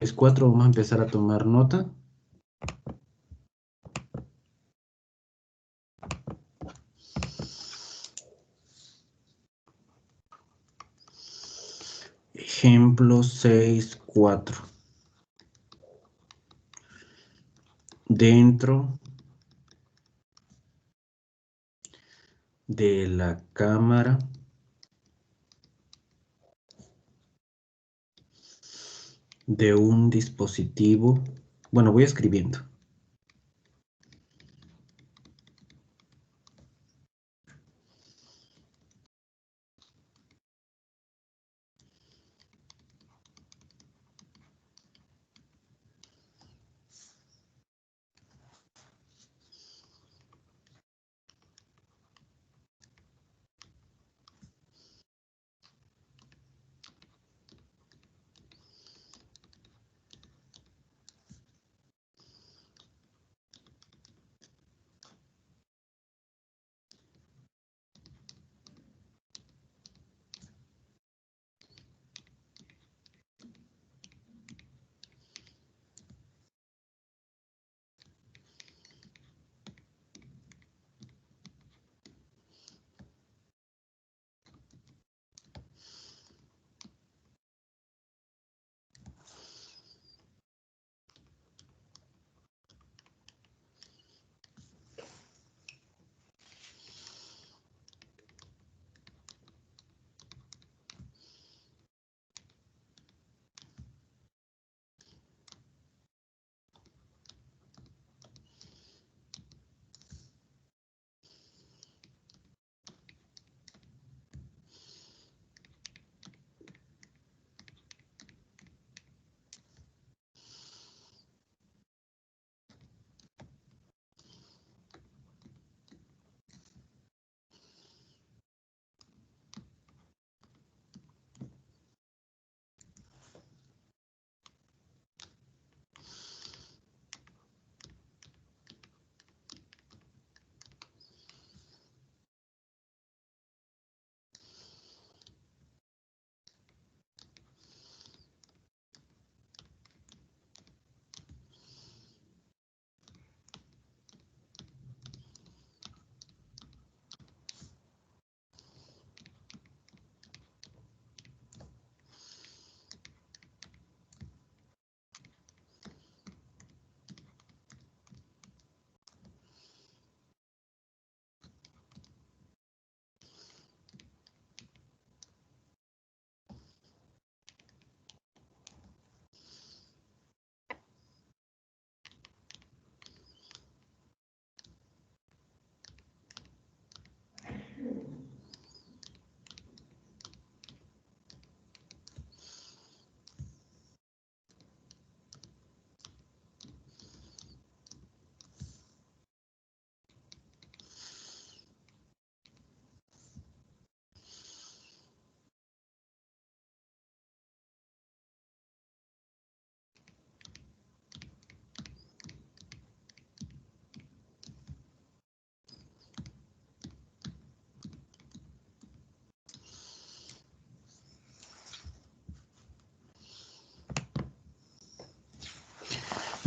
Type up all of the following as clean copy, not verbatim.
6.4 vamos a empezar a tomar nota. Ejemplo 6.4. Dentro de la cámara de un dispositivo. Bueno, voy escribiendo.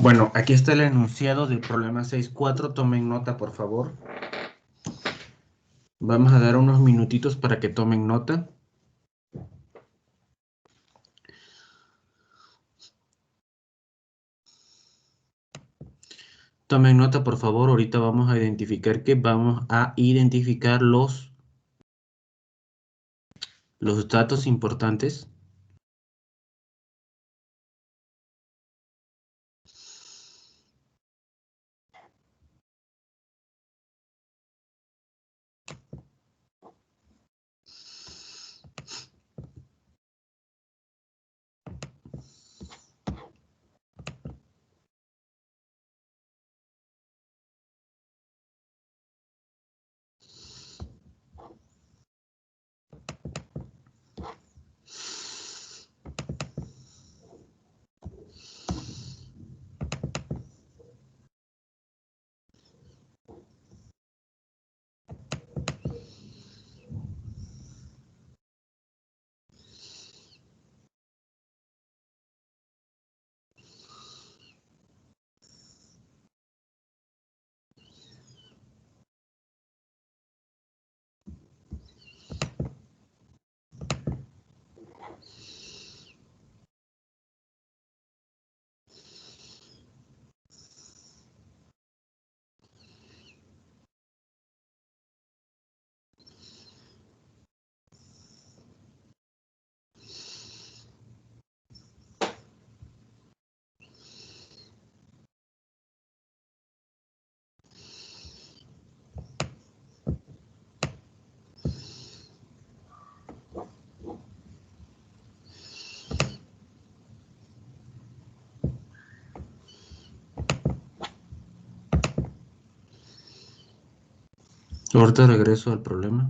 Bueno, aquí está el enunciado del problema 6.4. Tomen nota, por favor. Vamos a dar unos minutitos para que tomen nota. Tomen nota, por favor. Ahorita vamos a identificar los datos importantes. Ahorita regreso al problema.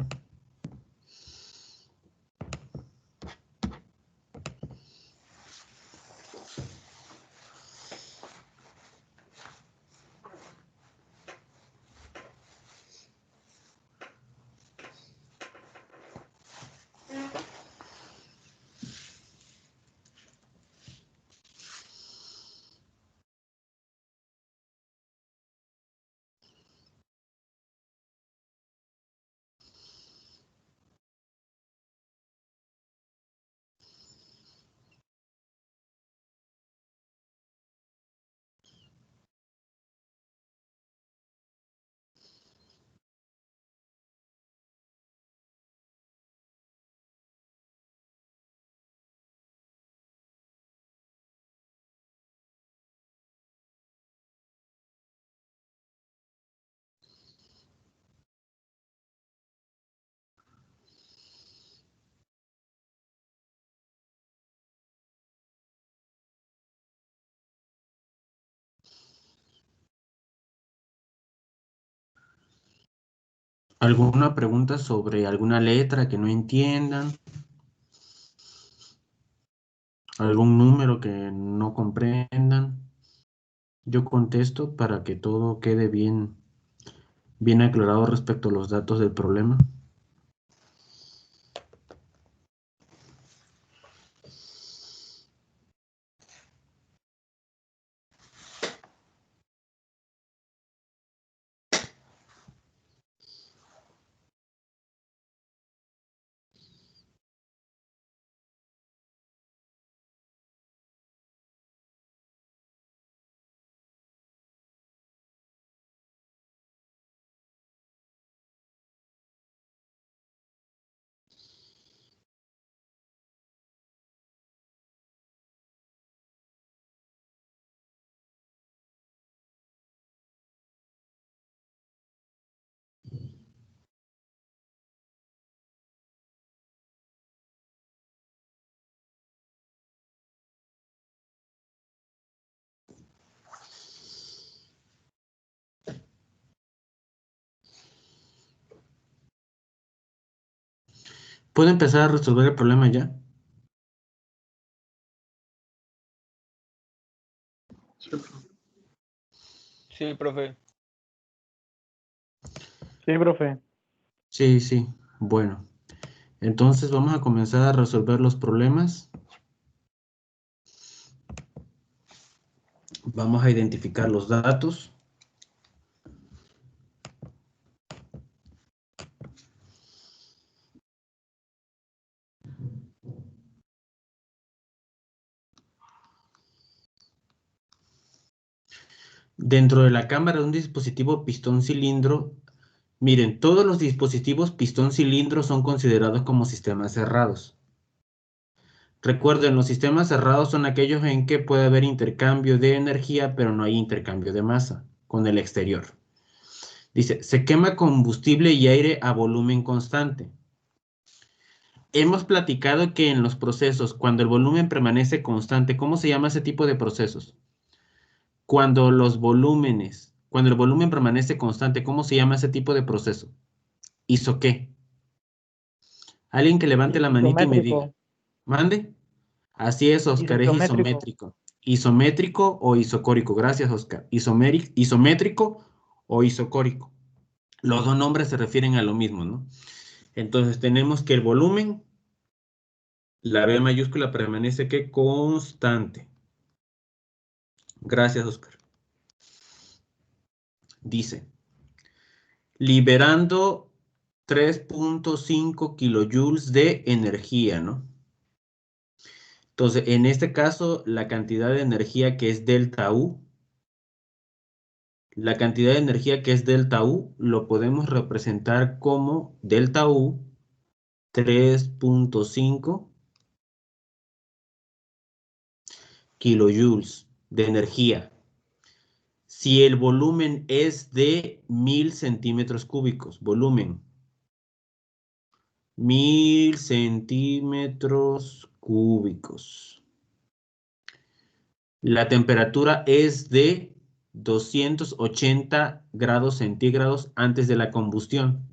¿Alguna pregunta sobre alguna letra que no entiendan? ¿Algún número que no comprendan? Yo contesto para que todo quede bien aclarado respecto a los datos del problema. ¿Puedo empezar a resolver el problema ya? Sí, profe. Sí, profe. Sí. Bueno, entonces vamos a comenzar a resolver los problemas. Vamos a identificar los datos. Dentro de la cámara de un dispositivo pistón-cilindro, miren, todos los dispositivos pistón-cilindro son considerados como sistemas cerrados. Recuerden, los sistemas cerrados son aquellos en que puede haber intercambio de energía, pero no hay intercambio de masa con el exterior. Dice, se quema combustible y aire a volumen constante. Hemos platicado que en los procesos, cuando el volumen permanece constante, ¿cómo se llama ese tipo de procesos? Cuando el volumen permanece constante, ¿cómo se llama ese tipo de proceso? ¿Iso qué? Alguien que levante la manita y me diga. Isométrico. ¿Mande? Así es, Oscar, es Isométrico. isométrico. Isométrico o isocórico. Gracias, Oscar. Isométrico o isocórico. Los dos nombres se refieren a lo mismo, ¿no? Entonces tenemos que el volumen, la B mayúscula permanece que constante. Gracias, Oscar. Dice, liberando 3.5 kilojoules de energía, ¿no? Entonces, en este caso, la cantidad de energía que es delta U, lo podemos representar como delta U 3.5 kilojoules de energía. Si el volumen es de 1000 centímetros cúbicos, volumen, 1000 centímetros cúbicos. La temperatura es de 280 grados centígrados antes de la combustión.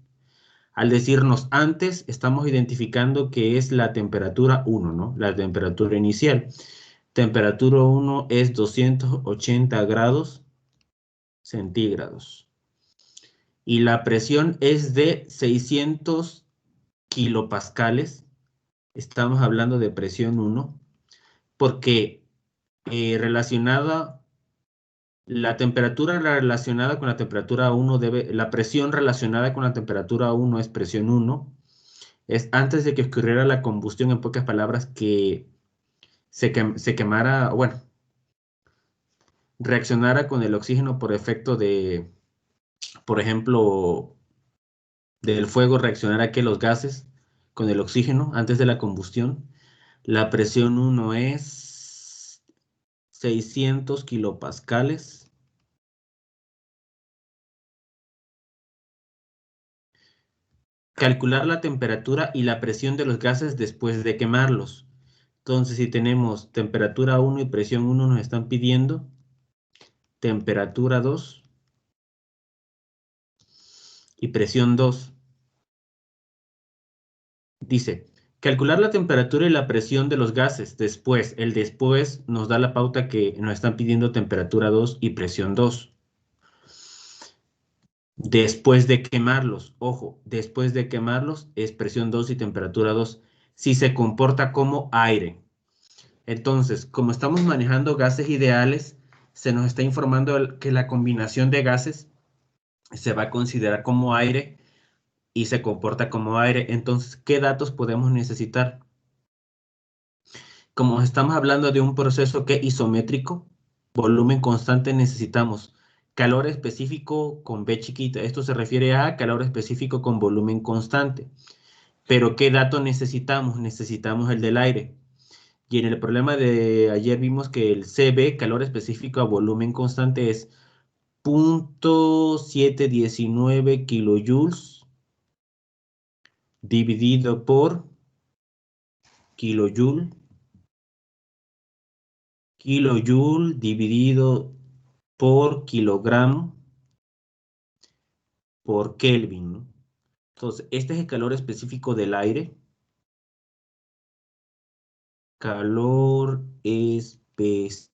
Al decirnos antes, estamos identificando que es la temperatura 1, ¿no? La temperatura inicial. Temperatura 1 es 280 grados centígrados. Y la presión es de 600 kilopascales. Estamos hablando de presión 1, porque la temperatura relacionada con la temperatura 1 la presión relacionada con la temperatura 1 es presión 1. Es antes de que ocurriera la combustión, en pocas palabras, que se quemara, bueno, reaccionara con el oxígeno por efecto de, por ejemplo, del fuego, reaccionara que los gases con el oxígeno antes de la combustión. La presión 1 es 600 kilopascales. Calcular la temperatura y la presión de los gases después de quemarlos. Entonces, si tenemos temperatura 1 y presión 1, nos están pidiendo temperatura 2 y presión 2. Dice, calcular la temperatura y la presión de los gases. Después, el después nos da la pauta que nos están pidiendo temperatura 2 y presión 2. Después de quemarlos, ojo, después de quemarlos es presión 2 y temperatura 2. Si se comporta como aire. Entonces, como estamos manejando gases ideales, se nos está informando que la combinación de gases se va a considerar como aire y se comporta como aire. Entonces, ¿qué datos podemos necesitar? Como estamos hablando de un proceso que es isométrico, volumen constante, necesitamos calor específico con B chiquita. Esto se refiere a calor específico con volumen constante. Pero ¿qué dato necesitamos? Necesitamos el del aire. Y en el problema de ayer vimos que el CB, calor específico a volumen constante, es 0.719 kilojoules dividido por kilojoule. Kilojoule dividido por kilogramo por Kelvin, ¿no? Entonces, este es el calor específico del aire. Calor específico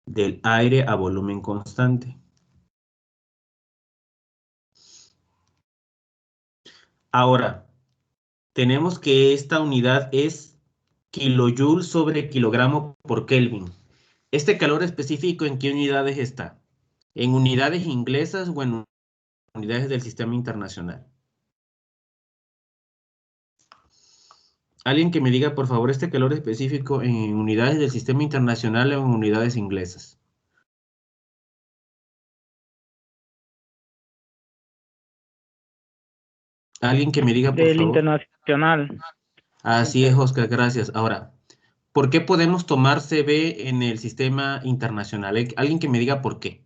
del aire a volumen constante. Ahora, tenemos que esta unidad es kilojoule sobre kilogramo por Kelvin. ¿Este calor específico en qué unidades está? ¿En unidades inglesas o en unidades del sistema internacional? Alguien que me diga, por favor, este calor específico en unidades del sistema internacional o en unidades inglesas. Alguien que me diga, por Del favor. internacional. Así es, Oscar, gracias. Ahora, ¿por qué podemos tomar CB en el sistema internacional? Alguien que me diga por qué.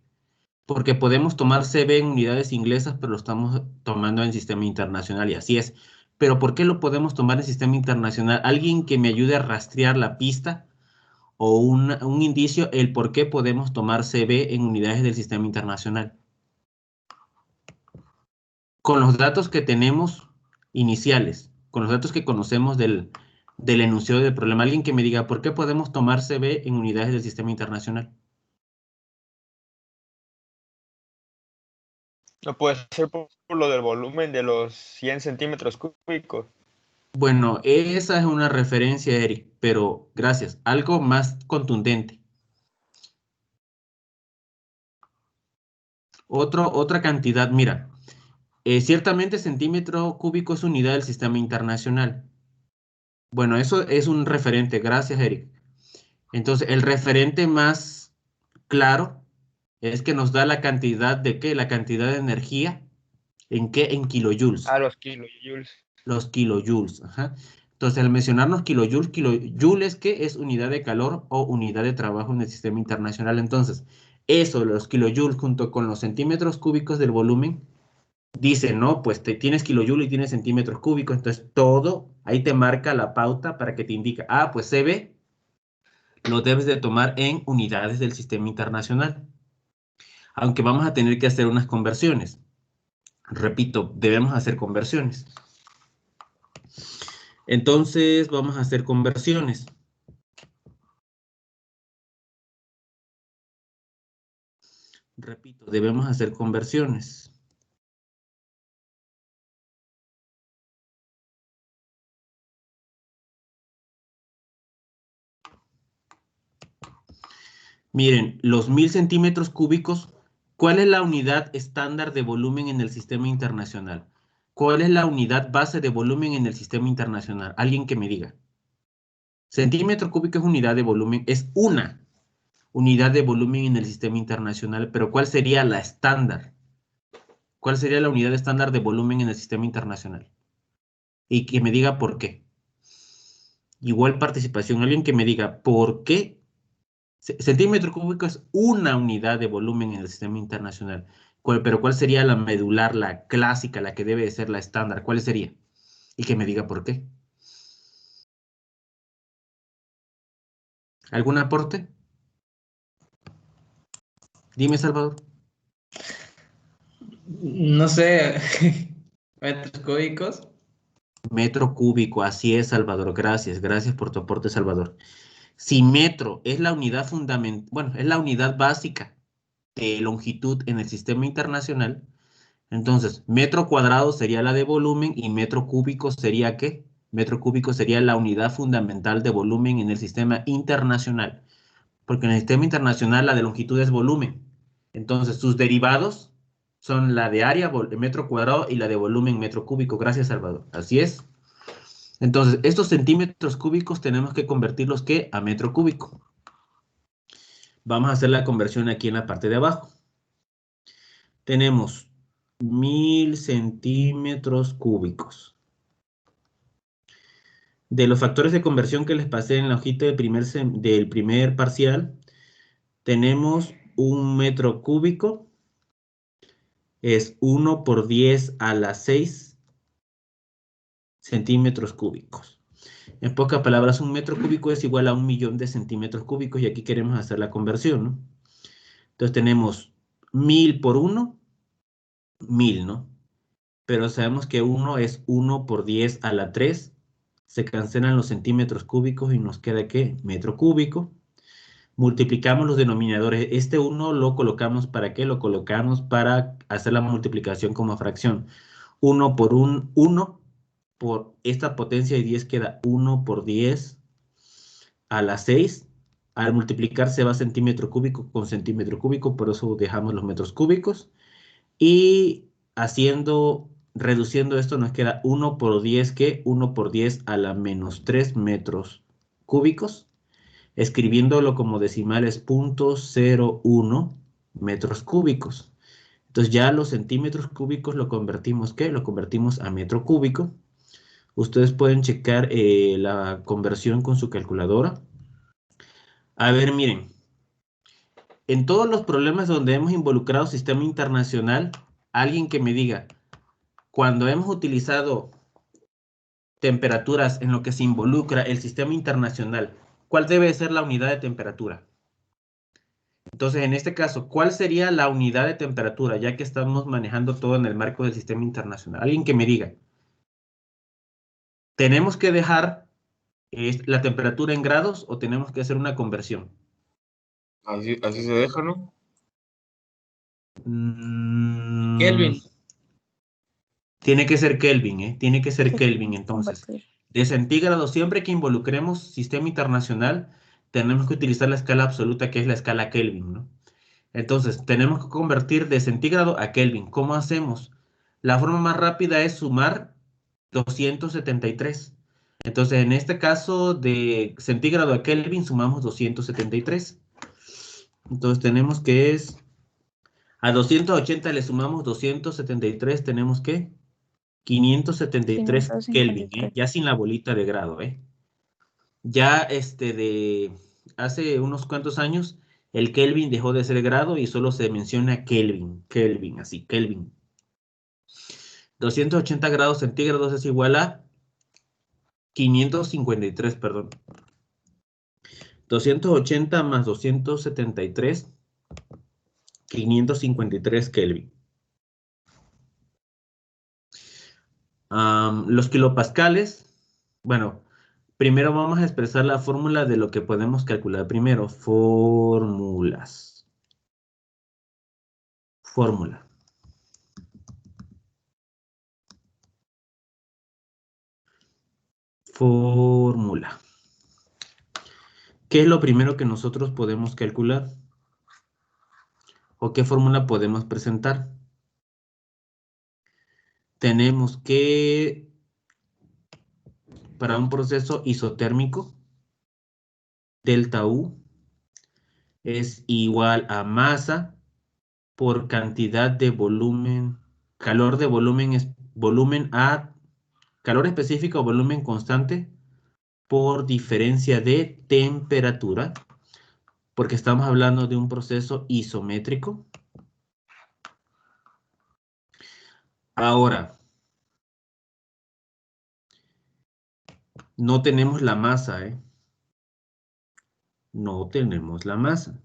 Porque podemos tomar CB en unidades inglesas, pero lo estamos tomando en el sistema internacional y así es. Pero ¿por qué lo podemos tomar en el sistema internacional? Alguien que me ayude a rastrear la pista o un indicio, el por qué podemos tomar CB en unidades del sistema internacional. Con los datos que tenemos iniciales, con los datos que conocemos del enunciado del problema, alguien que me diga, ¿por qué podemos tomar CB en unidades del sistema internacional? No puede ser por lo del volumen de los 100 centímetros cúbicos. Bueno, esa es una referencia, Eric, pero gracias. Algo más contundente. Otra cantidad, mira, ciertamente centímetro cúbico es unidad del sistema internacional. Bueno, eso es un referente, gracias, Eric. Entonces, el referente más claro es que nos da la cantidad de ¿qué? La cantidad de energía. ¿En qué? En kilojoules. Los kilojoules. Los kilojoules. Ajá. Entonces, al mencionarnos kilojoules, ¿qué? Es unidad de calor o unidad de trabajo en el sistema internacional. Entonces, eso, los kilojoules junto con los centímetros cúbicos del volumen, dice, no, pues tienes kilojoules y tienes centímetros cúbicos. Entonces, todo ahí te marca la pauta para que te indique, pues CB lo debes de tomar en unidades del sistema internacional. aunque vamos a tener que hacer unas conversiones. Repito, debemos hacer conversiones. Entonces, vamos a hacer conversiones. Repito, debemos hacer conversiones. Miren, los 1000 centímetros cúbicos, ¿cuál es la unidad estándar de volumen en el sistema internacional? ¿Cuál es la unidad base de volumen en el sistema internacional? Alguien que me diga. Centímetro cúbico es unidad de volumen, es una unidad de volumen en el sistema internacional, pero ¿cuál sería la estándar? ¿Cuál sería la unidad estándar de volumen en el sistema internacional? Y que me diga por qué. Igual participación, alguien que me diga por qué. Centímetro cúbico es una unidad de volumen en el sistema internacional. Pero ¿cuál sería la medular, la clásica, la que debe de ser la estándar? ¿Cuál sería? Y que me diga por qué. ¿Algún aporte? Dime, Salvador. No sé, metros cúbicos. Metro cúbico, así es, Salvador. Gracias, gracias por tu aporte, Salvador. Si metro es la unidad fundamental, bueno, es la unidad básica de longitud en el sistema internacional, entonces metro cuadrado sería la de volumen y metro cúbico sería ¿qué? Metro cúbico sería la unidad fundamental de volumen en el sistema internacional, porque en el sistema internacional la de longitud es volumen. Entonces sus derivados son la de área, metro cuadrado, y la de volumen, metro cúbico. Gracias, Salvador. Así es. Entonces, estos centímetros cúbicos tenemos que convertirlos ¿qué? A metro cúbico. Vamos a hacer la conversión aquí en la parte de abajo. Tenemos 1000 centímetros cúbicos. De los factores de conversión que les pasé en la hojita del primer parcial, tenemos un metro cúbico, es 1 por 10 a la 6 centímetros cúbicos. En pocas palabras, un metro cúbico es igual a 1.000.000 de centímetros cúbicos y aquí queremos hacer la conversión, ¿no? Entonces tenemos 1000 por 1, 1000, ¿no? Pero sabemos que 1 es 1 por 10 a la 3. Se cancelan los centímetros cúbicos y nos queda ¿qué? Metro cúbico. Multiplicamos los denominadores. Este 1 lo colocamos ¿para qué? Lo colocamos para hacer la multiplicación como fracción. 1 por 1 por esta potencia de 10 queda 1 por 10 a la 6. Al multiplicar se va centímetro cúbico con centímetro cúbico, por eso dejamos los metros cúbicos. Y reduciendo esto nos queda 1 por 10, ¿qué? 1 por 10 a la menos 3 metros cúbicos. Escribiéndolo como decimales 0.01 metros cúbicos. Entonces ya los centímetros cúbicos lo convertimos, ¿qué? Lo convertimos a metro cúbico. Ustedes pueden checar la conversión con su calculadora. A ver, miren. En todos los problemas donde hemos involucrado sistema internacional, alguien que me diga, cuando hemos utilizado temperaturas en lo que se involucra el sistema internacional, ¿cuál debe ser la unidad de temperatura? Entonces, en este caso, ¿cuál sería la unidad de temperatura? Ya que estamos manejando todo en el marco del sistema internacional. Alguien que me diga, ¿tenemos que dejar la temperatura en grados o tenemos que hacer una conversión? Así se deja, ¿no? Kelvin. Tiene que ser Kelvin, ¿eh? Tiene que ser Kelvin, entonces. De centígrados, siempre que involucremos sistema internacional, tenemos que utilizar la escala absoluta, que es la escala Kelvin, ¿no? Entonces, tenemos que convertir de centígrado a Kelvin. ¿Cómo hacemos? La forma más rápida es sumar 273. Entonces, en este caso, de centígrado a Kelvin, sumamos 273. Entonces, tenemos que es... A 280 le sumamos 273, tenemos que 573 Kelvin, ya sin la bolita de grado, Ya de hace unos cuantos años, el Kelvin dejó de ser grado y solo se menciona Kelvin, así, Kelvin. 280 grados centígrados es igual a 553, perdón. 280 más 273, 553 Kelvin. Los kilopascales, bueno, primero vamos a expresar la fórmula de lo que podemos calcular primero. Fórmulas. Fórmula. Fórmula. ¿Qué es lo primero que nosotros podemos calcular? ¿O qué fórmula podemos presentar? Tenemos que, para un proceso isotérmico, delta U es igual a masa por cantidad de volumen, calor de volumen es volumen a calor específico o volumen constante por diferencia de temperatura, porque estamos hablando de un proceso isométrico. Ahora, no tenemos la masa, ¿eh? No tenemos la masa.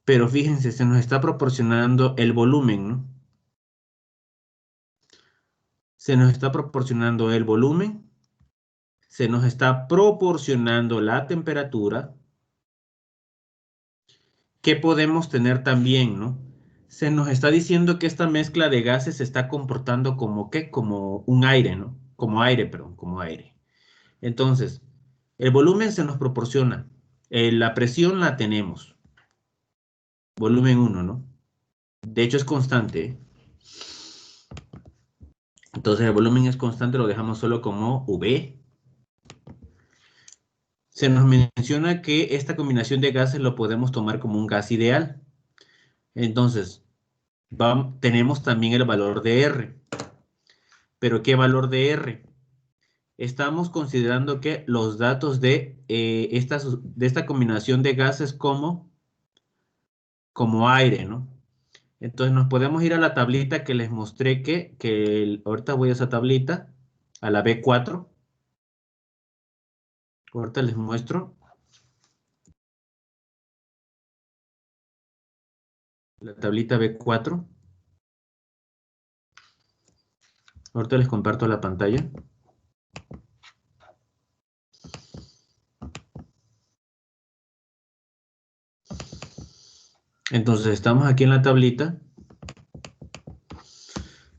Pero fíjense, se nos está proporcionando el volumen, ¿no? Se nos está proporcionando el volumen, se nos está proporcionando la temperatura. ¿Qué podemos tener también, no? Se nos está diciendo que esta mezcla de gases se está comportando como ¿qué? Como un aire, ¿no? Como aire, perdón, como aire. Entonces, el volumen se nos proporciona. La presión la tenemos. Volumen 1, ¿no? De hecho es constante, ¿eh? Entonces el volumen es constante, lo dejamos solo como V. Se nos menciona que esta combinación de gases lo podemos tomar como un gas ideal. Entonces, tenemos también el valor de R. ¿Pero qué valor de R? Estamos considerando que los datos de esta combinación de gases como aire, ¿no? Entonces nos podemos ir a la tablita que les mostré ahorita voy a esa tablita, a la B4. Ahorita les muestro. La tablita B4. Ahorita les comparto la pantalla. Entonces estamos aquí en la tablita.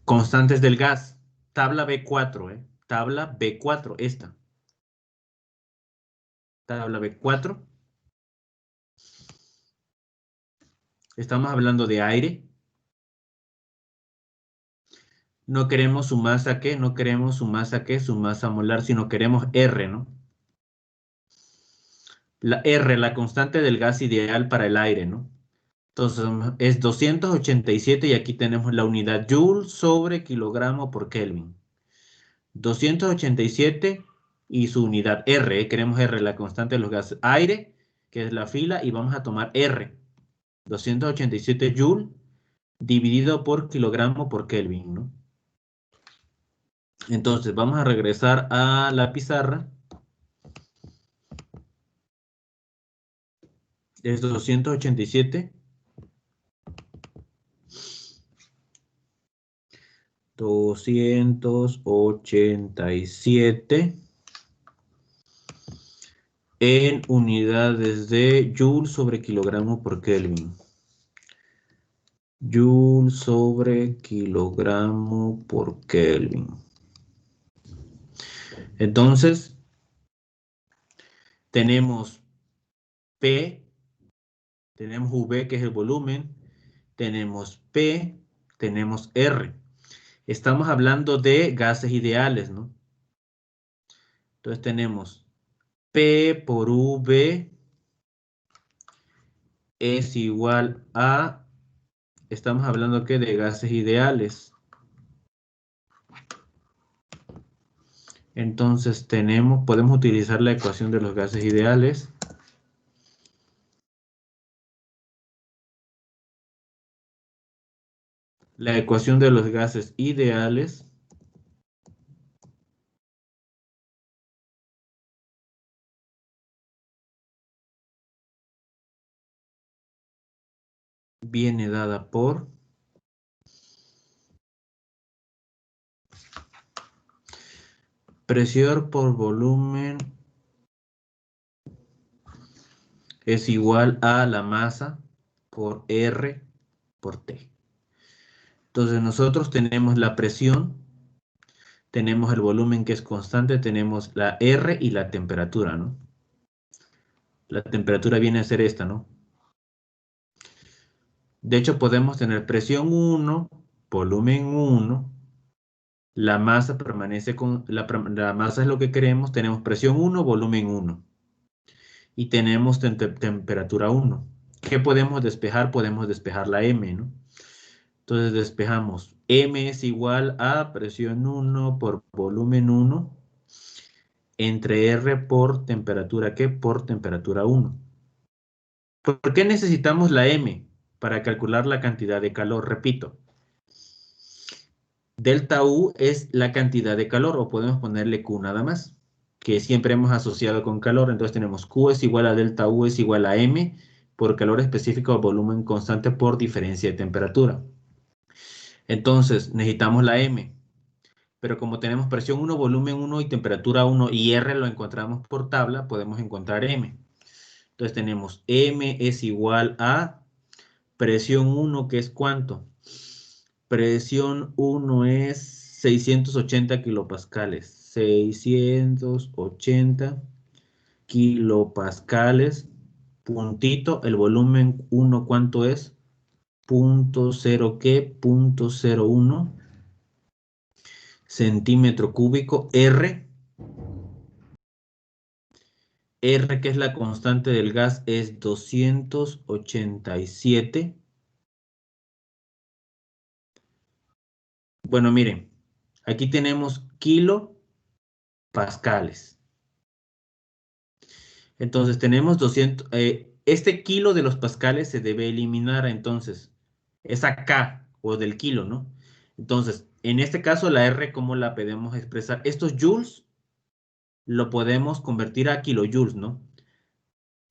Constantes del gas. Tabla B4, ¿eh? Tabla B4, esta. Tabla B4. Estamos hablando de aire. No queremos su masa, ¿qué? No queremos su masa, ¿qué? Su masa molar, sino queremos R, ¿no? La R, la constante del gas ideal para el aire, ¿no? Entonces es 287 y aquí tenemos la unidad Joule sobre kilogramo por Kelvin. 287 y su unidad R, ¿eh? Queremos R, la constante de los gases. Aire, que es la fila, y vamos a tomar R. 287 Joule dividido por kilogramo por Kelvin, ¿no? Entonces vamos a regresar a la pizarra. Es 287. 287 en unidades de Joule sobre kilogramo por Kelvin. Joule sobre kilogramo por Kelvin. Entonces, tenemos P, tenemos V, que es el volumen, tenemos P, tenemos R. Estamos hablando de gases ideales, ¿no? Entonces tenemos P por V es igual a, estamos hablando que de gases ideales. Entonces podemos utilizar la ecuación de los gases ideales. La ecuación de los gases ideales viene dada por presión por volumen es igual a la masa por R por T. Entonces nosotros tenemos la presión, tenemos el volumen que es constante, tenemos la R y la temperatura, ¿no? La temperatura viene a ser esta, ¿no? De hecho, podemos tener presión 1, volumen 1, la masa permanece con, la masa es lo que queremos, tenemos presión 1, volumen 1, y tenemos temperatura 1. ¿Qué podemos despejar? Podemos despejar la M, ¿no? Entonces despejamos, M es igual a presión 1 por volumen 1, entre R por temperatura, ¿qué? Por temperatura 1. ¿Por qué necesitamos la M? Para calcular la cantidad de calor, repito. Delta U es la cantidad de calor, o podemos ponerle Q nada más, que siempre hemos asociado con calor. Entonces tenemos Q es igual a delta U es igual a M por calor específico o volumen constante por diferencia de temperatura. Entonces necesitamos la M, pero como tenemos presión 1, volumen 1 y temperatura 1 y R lo encontramos por tabla, podemos encontrar M. Entonces tenemos M es igual a presión 1, que es ¿cuánto? Presión 1 es 680 kilopascales. 680 kilopascales. Puntito. El volumen 1, ¿cuánto es? 0.0 ¿qué? 0.01 centímetro cúbico. R, que es la constante del gas, es 287. Bueno, miren, aquí tenemos kilopascales. Entonces tenemos 200, este kilo de los pascales se debe eliminar, entonces, esa K o del kilo, ¿no? Entonces, en este caso la R, ¿cómo la podemos expresar? Estos joules lo podemos convertir a kilojoules, ¿no?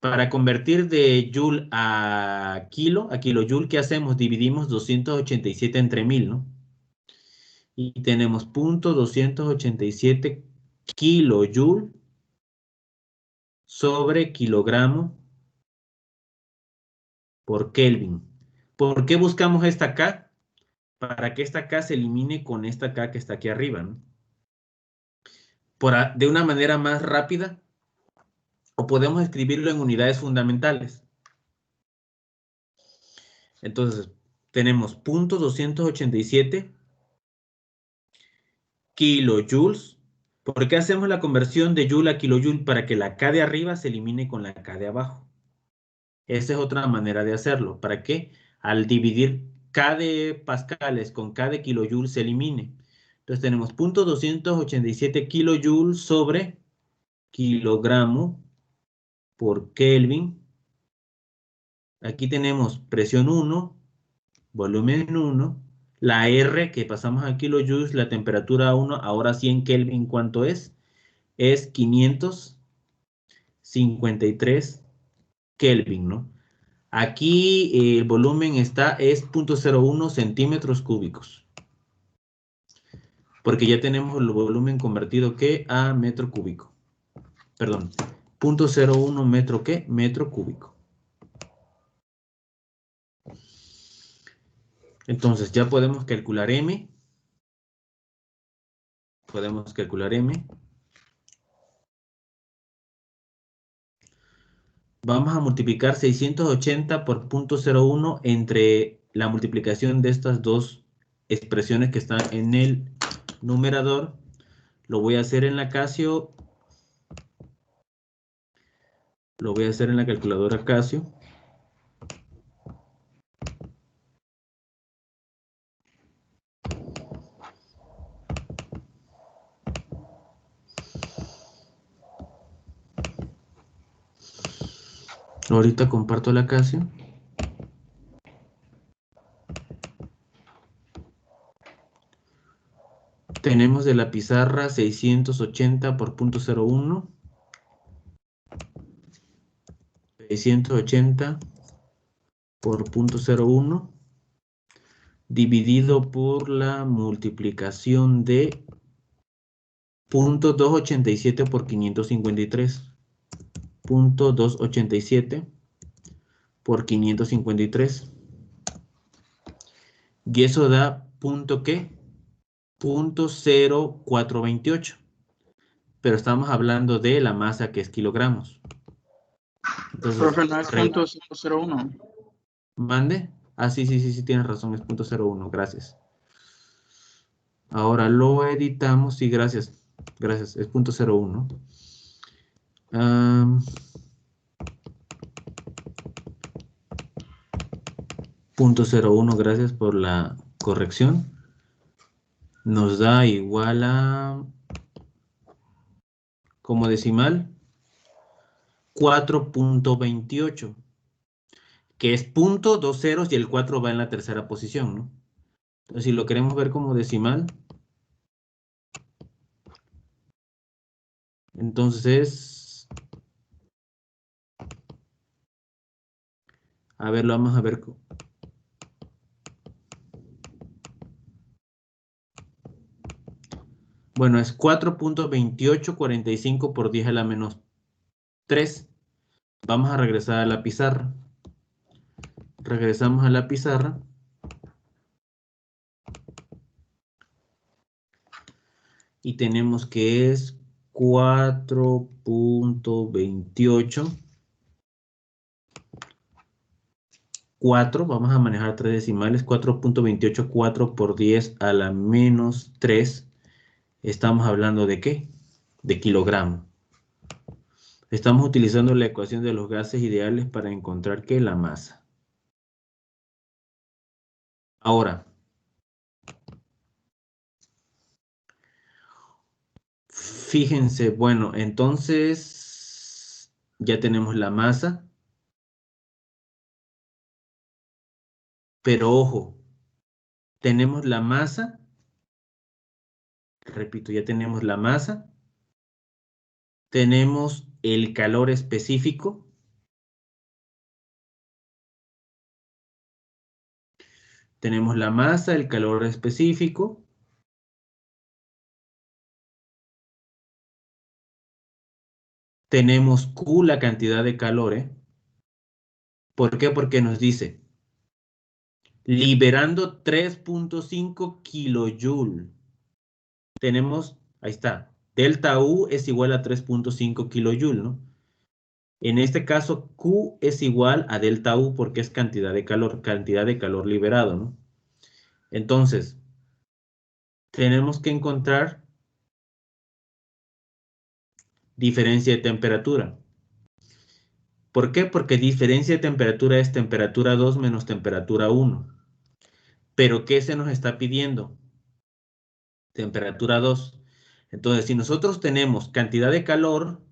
Para convertir de joule a kilojoule, ¿qué hacemos? Dividimos 287 entre 1000, ¿no? Y tenemos 0.287 kilojoule sobre kilogramo por Kelvin. ¿Por qué buscamos esta K? Para que esta K se elimine con esta K que está aquí arriba, ¿no? De una manera más rápida, o podemos escribirlo en unidades fundamentales. Entonces, tenemos 0.287 kilojoules. ¿Por qué hacemos la conversión de joule a kilojoule? Para que la K de arriba se elimine con la K de abajo. Esa es otra manera de hacerlo. ¿Para qué? Al dividir K de pascales con K de kilojoule se elimine. Entonces tenemos 0.287 kilojoules sobre kilogramo por Kelvin. Aquí tenemos presión 1, volumen 1, la R que pasamos a kilojoules, la temperatura 1, ahora sí en Kelvin, ¿cuánto es? Es 553 Kelvin, ¿no? Aquí el volumen es 0.01 centímetros cúbicos. Porque ya tenemos el volumen convertido, ¿qué? A metro cúbico. Perdón, 0.01 metro, ¿qué? Metro cúbico. Entonces ya podemos calcular M. Podemos calcular M. Vamos a multiplicar 680 por 0.01 entre la multiplicación de estas dos expresiones que están en el numerador. Lo voy a hacer en la Casio. Lo voy a hacer en la calculadora Casio. Ahorita comparto la Casio. Tenemos de la pizarra 680 por 0.01. 680 por 0.01 dividido por la multiplicación de 0.287 por 553. 0.287 por 553. Y eso da ¿qué? 0.0428. Pero estamos hablando de la masa que es kilogramos. Entonces, Profe, no es .001. ¿mande? Ah, sí, tienes razón, es 0.01, gracias. Ahora lo editamos, sí, gracias, es 0.01. 0.01, gracias por la corrección. Nos da igual a, como decimal, 4.28, que es 0.20 y el 4 va en la tercera posición, ¿no? Entonces, si lo queremos ver como decimal, entonces, a ver, lo vamos a ver. Bueno, es 4.2845 por 10 a la menos 3. Vamos a regresar a la pizarra. Regresamos a la pizarra. Y tenemos que es 4.28. 4, vamos a manejar tres decimales. 4.284 por 10 a la menos 3. Estamos hablando de ¿qué? De kilogramo. Estamos utilizando la ecuación de los gases ideales para encontrar ¿qué? La masa. Ahora, fíjense, bueno, entonces ya tenemos la masa. Pero ojo, tenemos la masa. Repito, ya tenemos la masa. Tenemos el calor específico. Tenemos la masa, el calor específico. Tenemos Q, la cantidad de calor, ¿eh? ¿Por qué? Porque nos dice, liberando 3.5 kilojoule. Tenemos, ahí está, delta U es igual a 3.5 kilojoule, ¿no? En este caso, Q es igual a delta U porque es cantidad de calor liberado, ¿no? Entonces, tenemos que encontrar diferencia de temperatura. ¿Por qué? Porque diferencia de temperatura es temperatura 2 menos temperatura 1. ¿Pero qué se nos está pidiendo? Temperatura 2. Entonces, si nosotros tenemos cantidad de calor,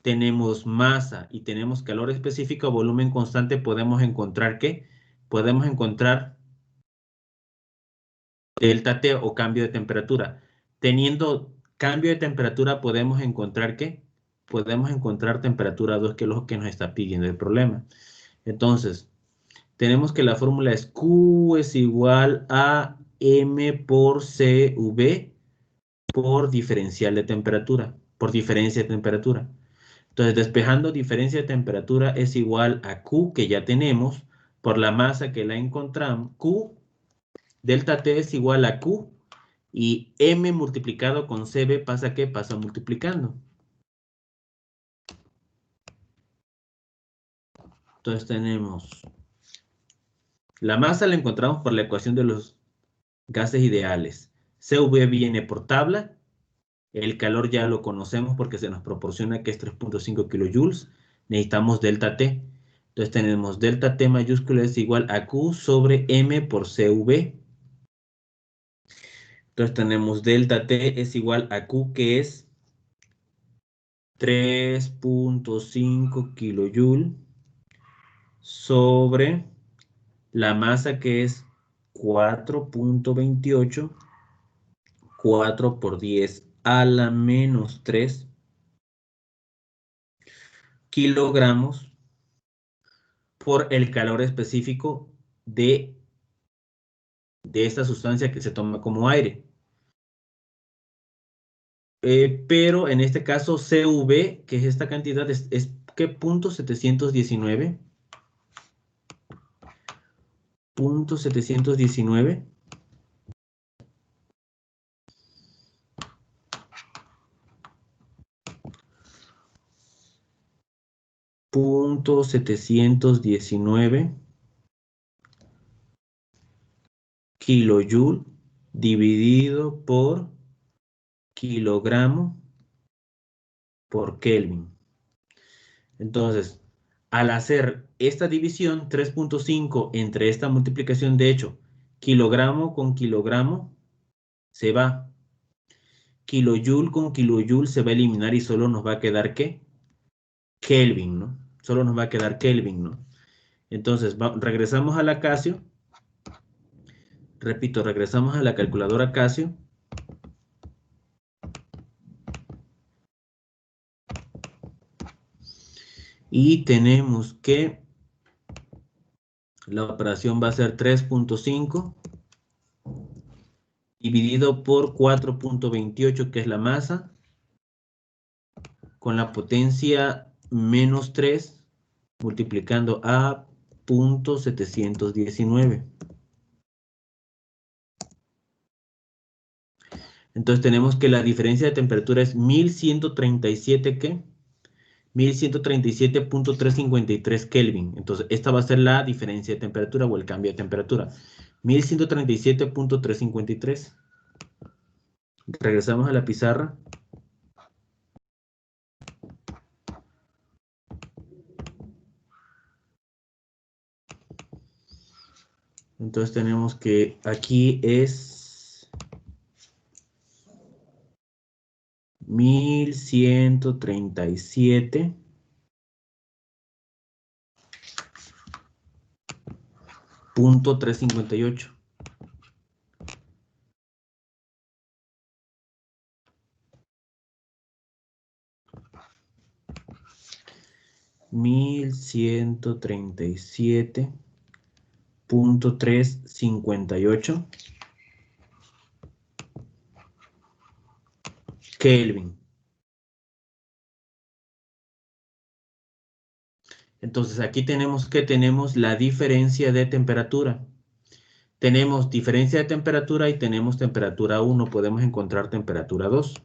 tenemos masa y tenemos calor específico, volumen constante, podemos encontrar ¿qué? Podemos encontrar delta T o cambio de temperatura. Teniendo cambio de temperatura, podemos encontrar ¿qué? Podemos encontrar temperatura 2, que es lo que nos está pidiendo el problema. Entonces, tenemos que la fórmula es Q es igual a M por CV por diferencial de temperatura, por diferencia de temperatura. Entonces, despejando diferencia de temperatura es igual a Q, que ya tenemos, por la masa que la encontramos. Q, delta T es igual a Q, y M multiplicado con CB pasa ¿qué? Pasa multiplicando. Entonces tenemos, la masa la encontramos por la ecuación de los gases ideales. CV viene por tabla. El calor ya lo conocemos porque se nos proporciona que es 3.5 kilojoules. Necesitamos delta T. Entonces tenemos delta T mayúscula es igual a Q sobre M por CV. Entonces tenemos delta T es igual a Q, que es 3.5 kilojoules sobre la masa, que es 4.28, 4 por 10 a la menos 3 kilogramos por el calor específico de esta sustancia que se toma como aire. Pero en este caso CV, que es esta cantidad, es ¿qué punto? 719. Punto 719. Punto 719 kilojoule dividido por kilogramo por Kelvin. Entonces, al hacer esta división 3.5 entre esta multiplicación, de hecho, kilogramo con kilogramo se va. Kilojoule con kilojoule se va a eliminar y solo nos va a quedar ¿qué? Kelvin, ¿no? Solo nos va a quedar Kelvin, ¿no? Entonces, regresamos a la Casio. Repito, regresamos a la calculadora Casio. Y tenemos que la operación va a ser 3.5 dividido por 4.28, que es la masa, con la potencia menos 3, multiplicando a 0.719. Entonces tenemos que la diferencia de temperatura es 1137, ¿qué? 1137.353 Kelvin. Entonces, esta va a ser la diferencia de temperatura o el cambio de temperatura. 1137.353. Regresamos a la pizarra. Entonces tenemos que aquí es 1137.358. .358 Kelvin. Entonces aquí tenemos que tenemos la diferencia de temperatura. Tenemos diferencia de temperatura y tenemos temperatura 1. Podemos encontrar temperatura 2.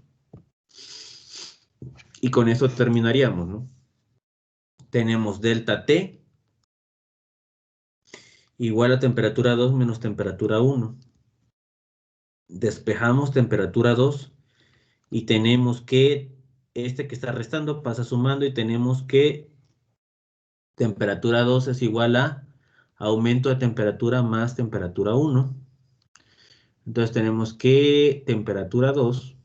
Y con eso terminaríamos, ¿no? Tenemos delta T igual a temperatura 2 menos temperatura 1. Despejamos temperatura 2 y tenemos que este que está restando pasa sumando y tenemos que temperatura 2 es igual a aumento de temperatura más temperatura 1. Entonces tenemos que temperatura 2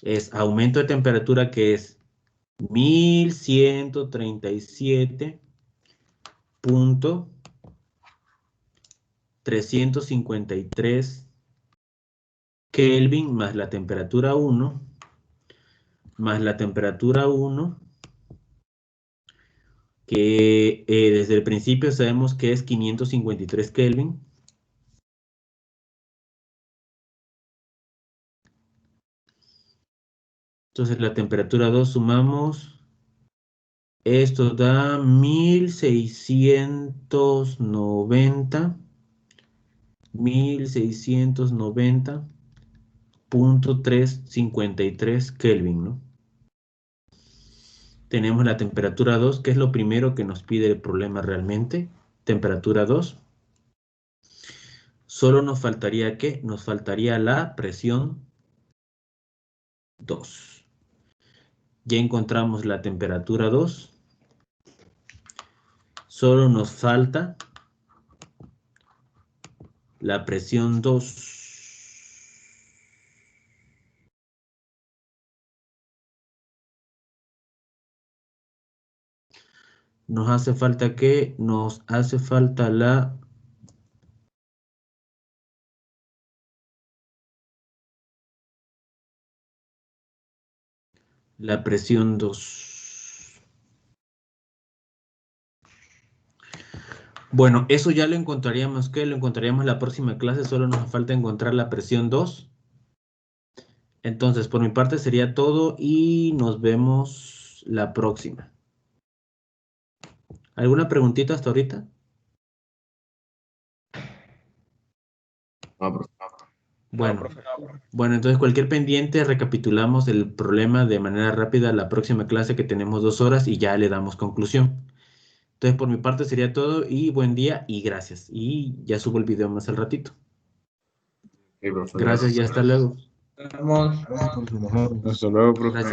es aumento de temperatura, que es 1137.353 Kelvin más la temperatura 1 más la temperatura 1 que desde el principio sabemos que es 553 Kelvin. Entonces la temperatura 2 sumamos. Esto da 1690.353 Kelvin, ¿no? Tenemos la temperatura 2, que es lo primero que nos pide el problema realmente. Temperatura 2. Solo nos faltaría ¿qué? Nos faltaría la presión 2. Ya encontramos la temperatura 2. Solo nos falta la presión 2. Nos hace falta ¿qué? Nos hace falta la La presión 2. Bueno, eso ya lo encontraríamos, ¿qué? Lo encontraríamos en la próxima clase, solo nos falta encontrar la presión 2. Entonces, por mi parte sería todo y nos vemos la próxima. ¿Alguna preguntita hasta ahorita? No, profe. Bueno, No, profe. bueno, entonces cualquier pendiente, recapitulamos el problema de manera rápida la próxima clase que tenemos 2 horas y ya le damos conclusión. Entonces, por mi parte sería todo y buen día y gracias. Y ya subo el video más al ratito. Sí, profe, Gracias y hasta luego. Vamos. Hasta luego, profe. Gracias.